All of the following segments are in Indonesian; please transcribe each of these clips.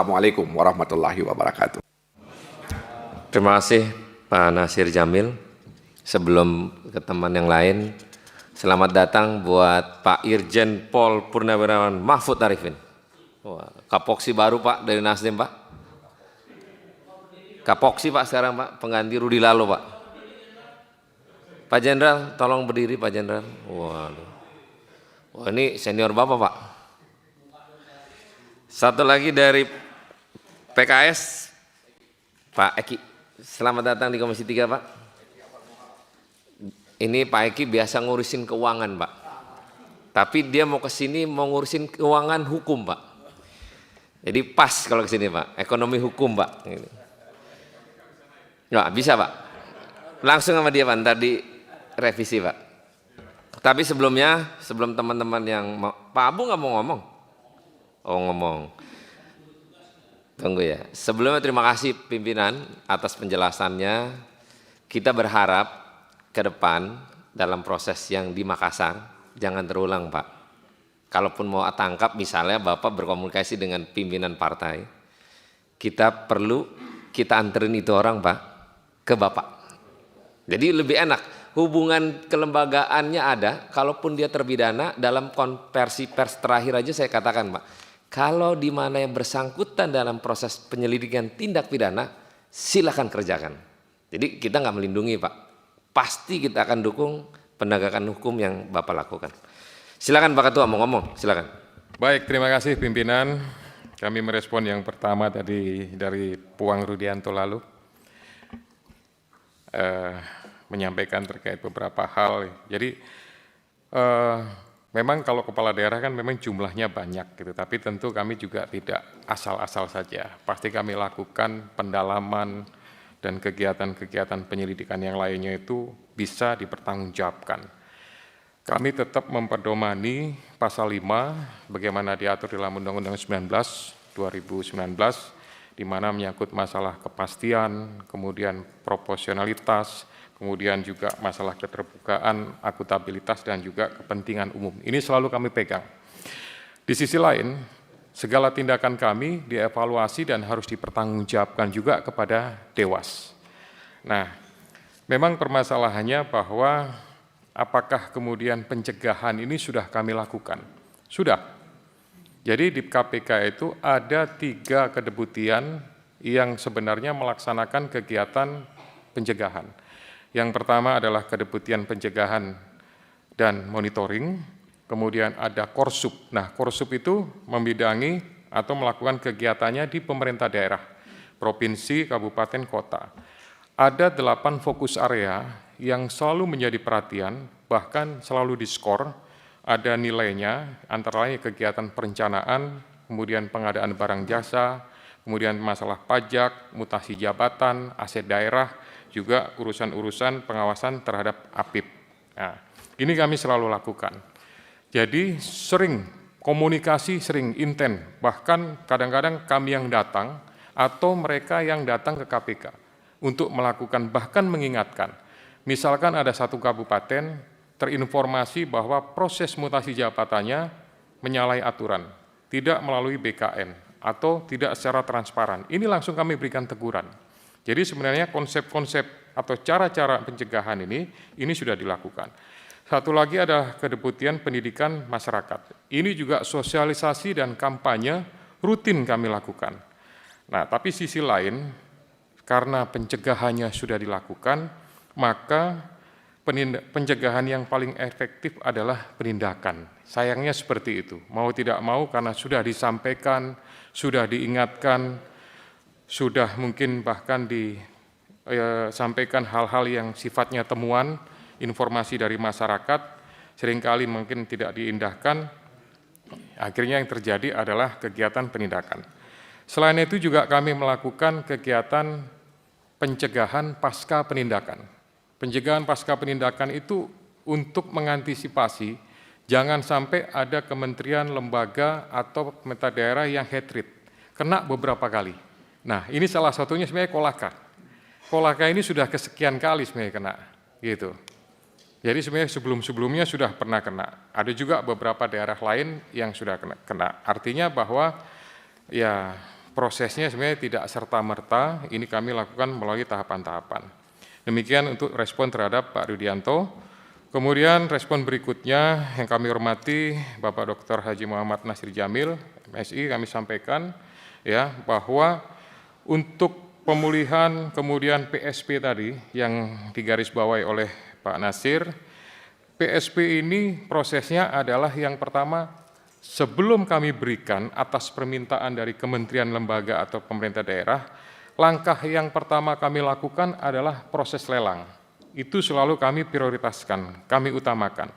Wassalamualaikum warahmatullahi wabarakatuh. Terima kasih Pak Nasir Jamil. Sebelum ke teman yang lain, selamat datang buat Pak Irjen Pol Purnawirawan Mahfud Arifin. Wah, Kapoksi baru Pak dari Nasdem Pak. Kapoksi Pak sekarang Pak, pengganti Rudi Lalo Pak. Pak Jenderal, tolong berdiri Pak Jenderal. Waduh. Wah ini senior Bapak Pak. Satu lagi dari PKS, Pak Eki. Selamat datang di Komisi 3 Pak. Ini Pak Eki biasa ngurusin keuangan Pak. Tapi dia mau ke sini mau ngurusin keuangan hukum Pak. Jadi pas kalau ke sini Pak, ekonomi hukum Pak. Nggak bisa Pak. Langsung sama dia Pak, ntar di revisi Pak. Tapi sebelumnya, sebelum teman-teman yang mau, Pak Abu nggak mau ngomong? Oh ngomong. Tunggu ya. Sebelumnya terima kasih pimpinan atas penjelasannya. Kita berharap ke depan dalam proses yang di Makassar jangan terulang Pak. Kalaupun mau tangkap misalnya Bapak berkomunikasi dengan pimpinan partai, kita anterin itu orang Pak ke Bapak. Jadi lebih enak. Hubungan kelembagaannya ada, kalaupun dia terpidana dalam konversi pers terakhir aja saya katakan Pak. Kalau di mana yang bersangkutan dalam proses penyelidikan tindak pidana, silakan kerjakan. Jadi kita nggak melindungi Pak. Pasti kita akan dukung penegakan hukum yang Bapak lakukan. Silakan Pak Ketua mau ngomong, silakan. Baik, terima kasih pimpinan. Kami merespon yang pertama tadi dari Puang Rudianto lalu. Menyampaikan terkait beberapa hal. Jadi memang kalau kepala daerah kan memang jumlahnya banyak gitu, tapi tentu kami juga tidak asal-asal saja. Pasti kami lakukan pendalaman dan kegiatan-kegiatan penyelidikan yang lainnya itu bisa dipertanggungjawabkan. Kami tetap memperdomani pasal 5 bagaimana diatur dalam Undang-Undang 19 2019 di mana menyangkut masalah kepastian, kemudian proporsionalitas, kemudian juga masalah keterbukaan, akuntabilitas, dan juga kepentingan umum. Ini selalu kami pegang. Di sisi lain, segala tindakan kami dievaluasi dan harus dipertanggungjawabkan juga kepada Dewas. Nah, memang permasalahannya bahwa apakah kemudian pencegahan ini sudah kami lakukan? Sudah. Jadi di KPK itu ada 3 kedeputian yang sebenarnya melaksanakan kegiatan pencegahan. Yang pertama adalah Kedeputian Pencegahan dan Monitoring, kemudian ada Korsup. Nah, Korsup itu membidangi atau melakukan kegiatannya di pemerintah daerah, provinsi, kabupaten, kota. Ada 8 fokus area yang selalu menjadi perhatian, bahkan selalu diskor, ada nilainya, antara lain kegiatan perencanaan, kemudian pengadaan barang jasa, kemudian masalah pajak, mutasi jabatan, aset daerah, juga urusan-urusan pengawasan terhadap APIP. Nah, ini kami selalu lakukan. Jadi sering komunikasi, sering inten, bahkan kadang-kadang kami yang datang atau mereka yang datang ke KPK untuk melakukan, bahkan mengingatkan. Misalkan ada satu kabupaten terinformasi bahwa proses mutasi jabatannya menyalahi aturan, tidak melalui BKN atau tidak secara transparan. Ini langsung kami berikan teguran. Jadi sebenarnya konsep-konsep atau cara-cara pencegahan ini sudah dilakukan. Satu lagi ada Kedeputian Pendidikan Masyarakat. Ini juga sosialisasi dan kampanye rutin kami lakukan. Nah, tapi sisi lain, karena pencegahannya sudah dilakukan, maka pencegahan yang paling efektif adalah penindakan. Sayangnya seperti itu. Mau tidak mau karena sudah disampaikan, sudah diingatkan, sudah mungkin bahkan disampaikan hal-hal yang sifatnya temuan, informasi dari masyarakat, seringkali mungkin tidak diindahkan, akhirnya yang terjadi adalah kegiatan penindakan. Selain itu juga kami melakukan kegiatan pencegahan pasca penindakan. Pencegahan pasca penindakan itu untuk mengantisipasi jangan sampai ada kementerian, lembaga, atau pemerintah daerah yang hat-trick, kena beberapa kali. Nah, ini salah satunya sebenarnya Kolaka. Kolaka ini sudah kesekian kali sebenarnya kena, gitu. Jadi sebenarnya sebelum-sebelumnya sudah pernah kena. Ada juga beberapa daerah lain yang sudah kena. Artinya bahwa ya prosesnya sebenarnya tidak serta-merta, ini kami lakukan melalui tahapan-tahapan. Demikian untuk respon terhadap Pak Rudianto. Kemudian respon berikutnya yang kami hormati Bapak Dr. Haji Muhammad Nasir Jamil, MSI, kami sampaikan ya bahwa untuk pemulihan kemudian PSP tadi yang digarisbawahi oleh Pak Nasir, PSP ini prosesnya adalah yang pertama sebelum kami berikan atas permintaan dari kementerian lembaga atau pemerintah daerah, langkah yang pertama kami lakukan adalah proses lelang. Itu selalu kami prioritaskan, kami utamakan.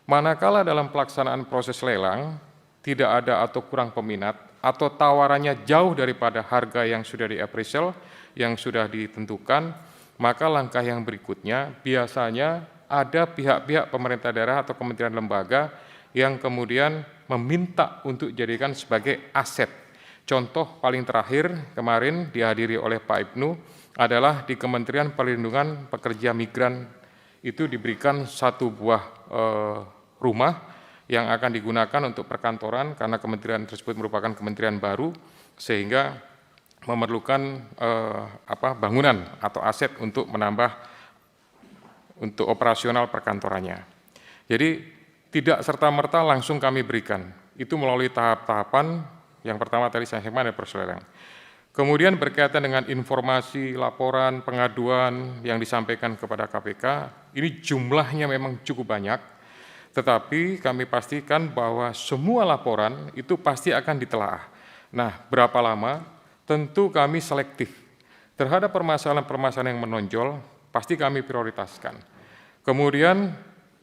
Manakala dalam pelaksanaan proses lelang, tidak ada atau kurang peminat, atau tawarannya jauh daripada harga yang sudah di-appraisal, yang sudah ditentukan, maka langkah yang berikutnya biasanya ada pihak-pihak pemerintah daerah atau kementerian lembaga yang kemudian meminta untuk dijadikan sebagai aset. Contoh paling terakhir kemarin dihadiri oleh Pak Ibnu adalah di Kementerian Perlindungan Pekerja Migran itu diberikan satu buah rumah yang akan digunakan untuk perkantoran karena kementerian tersebut merupakan kementerian baru sehingga memerlukan bangunan atau aset untuk menambah untuk operasional perkantorannya. Jadi tidak serta-merta langsung kami berikan, itu melalui tahap-tahapan. Yang pertama tadi saya sampaikan ada proses lelang. Kemudian berkaitan dengan informasi, laporan, pengaduan yang disampaikan kepada KPK, ini jumlahnya memang cukup banyak, tetapi kami pastikan bahwa semua laporan itu pasti akan ditelaah. Nah, berapa lama? Tentu kami selektif. Terhadap permasalahan-permasalahan yang menonjol, pasti kami prioritaskan. Kemudian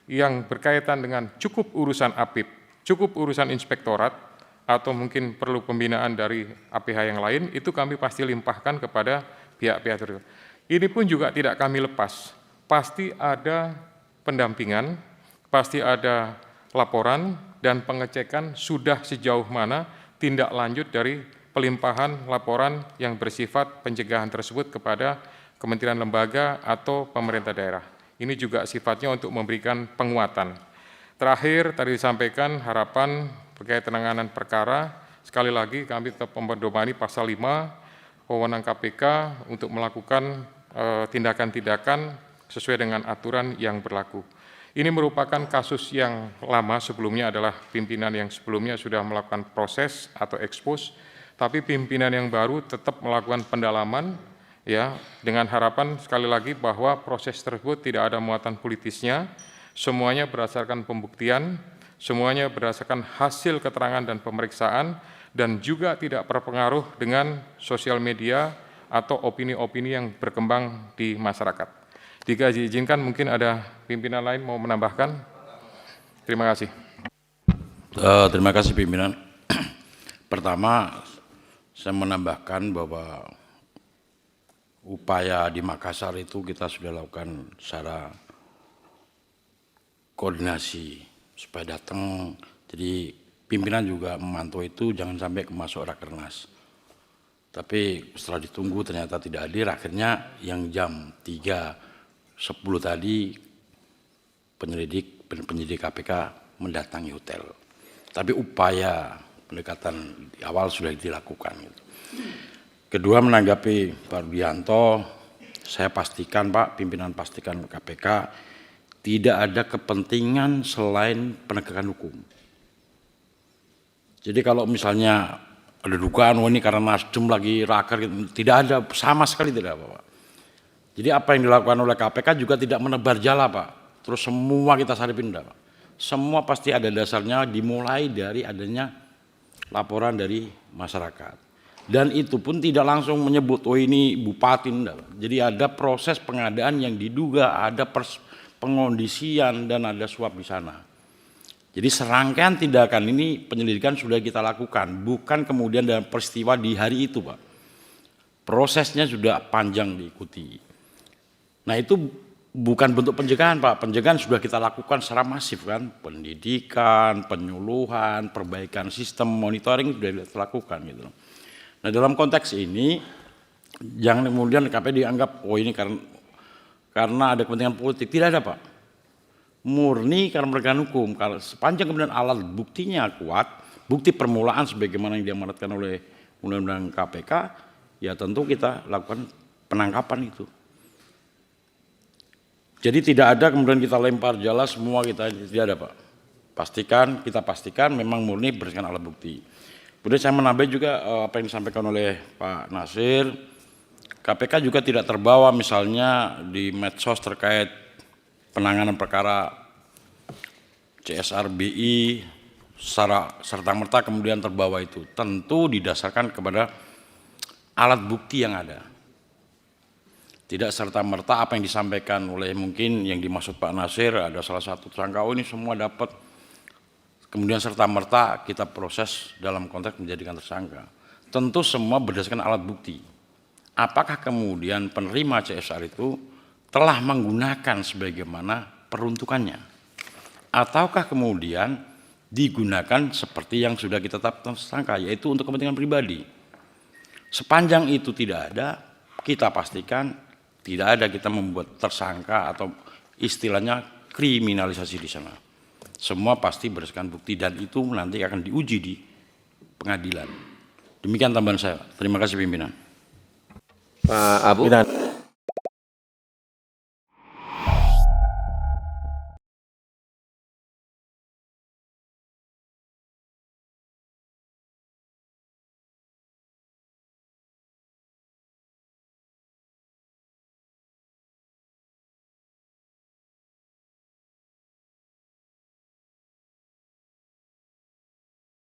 yang berkaitan dengan cukup urusan APIP, cukup urusan inspektorat, atau mungkin perlu pembinaan dari APH yang lain, itu kami pasti limpahkan kepada pihak-pihak tertentu. Ini pun juga tidak kami lepas. Pasti ada pendampingan, pasti ada laporan, dan pengecekan sudah sejauh mana tindak lanjut dari pelimpahan laporan yang bersifat pencegahan tersebut kepada kementerian lembaga atau pemerintah daerah. Ini juga sifatnya untuk memberikan penguatan. Terakhir, tadi disampaikan harapan terkait penanganan perkara, sekali lagi kami tetap memperdomani pasal 5, wewenang KPK untuk melakukan tindakan-tindakan sesuai dengan aturan yang berlaku. Ini merupakan kasus yang lama sebelumnya adalah pimpinan yang sebelumnya sudah melakukan proses atau expose, tapi pimpinan yang baru tetap melakukan pendalaman, ya, dengan harapan sekali lagi bahwa proses tersebut tidak ada muatan politisnya, semuanya berdasarkan pembuktian, semuanya berdasarkan hasil keterangan dan pemeriksaan, dan juga tidak berpengaruh dengan sosial media atau opini-opini yang berkembang di masyarakat. Jika diizinkan, mungkin ada pimpinan lain mau menambahkan. Terima kasih. Terima kasih pimpinan. Pertama, saya menambahkan bahwa upaya di Makassar itu kita sudah lakukan secara koordinasi supaya datang, jadi pimpinan juga memantau itu jangan sampai masuk rakernas. Tapi setelah ditunggu ternyata tidak hadir, akhirnya yang jam 3.10 tadi penyidik KPK mendatangi hotel. Tapi upaya pendekatan di awal sudah dilakukan. Kedua, menanggapi Pak Rudianto, saya pastikan Pak, pimpinan pastikan KPK, tidak ada kepentingan selain penegakan hukum. Jadi kalau misalnya ada dugaan, ini karena Nasdem lagi raker, tidak ada, sama sekali tidak Pak. Jadi apa yang dilakukan oleh KPK juga tidak menebar jala Pak. Terus semua kita saripin Pak. Semua pasti ada dasarnya, dimulai dari adanya laporan dari masyarakat. Dan itu pun tidak langsung menyebut, oh ini bupati, enggak. Jadi ada proses pengadaan yang diduga ada pengondisian dan ada suap di sana. Jadi serangkaian tindakan ini penyelidikan sudah kita lakukan, bukan kemudian dalam peristiwa di hari itu Pak. Prosesnya sudah panjang diikuti. Nah itu bukan bentuk pencegahan Pak, pencegahan sudah kita lakukan secara masif kan, pendidikan, penyuluhan, perbaikan sistem monitoring sudah kita lakukan gitu. Nah dalam konteks ini jangan kemudian KPK dianggap oh ini karena ada kepentingan politik, tidak ada Pak. Murni karena penegakan hukum, kalau sepanjang kemudian alat buktinya kuat, bukti permulaan sebagaimana yang diamanatkan oleh Undang-Undang KPK, ya tentu kita lakukan penangkapan itu. Jadi tidak ada kemudian kita lempar jala semua, kita tidak ada Pak. Kita pastikan memang murni berdasarkan alat bukti. Kemudian saya menambah juga apa yang disampaikan oleh Pak Nasir, KPK juga tidak terbawa misalnya di medsos terkait penanganan perkara CSR BI serta-merta kemudian terbawa itu. Tentu didasarkan kepada alat bukti yang ada. Tidak serta-merta apa yang disampaikan oleh mungkin yang dimaksud Pak Nasir, ada salah satu tersangka, oh ini semua dapat, kemudian serta-merta kita proses dalam konteks menjadikan tersangka. Tentu semua berdasarkan alat bukti. Apakah kemudian penerima CSR itu telah menggunakan sebagaimana peruntukannya? Ataukah kemudian digunakan seperti yang sudah kita tetapkan tersangka, yaitu untuk kepentingan pribadi? Sepanjang itu tidak ada, kita pastikan tidak ada kita membuat tersangka atau istilahnya kriminalisasi di sana. Semua pasti berdasarkan bukti dan itu nanti akan diuji di pengadilan. Demikian tambahan saya. Terima kasih pimpinan. Pak Abu.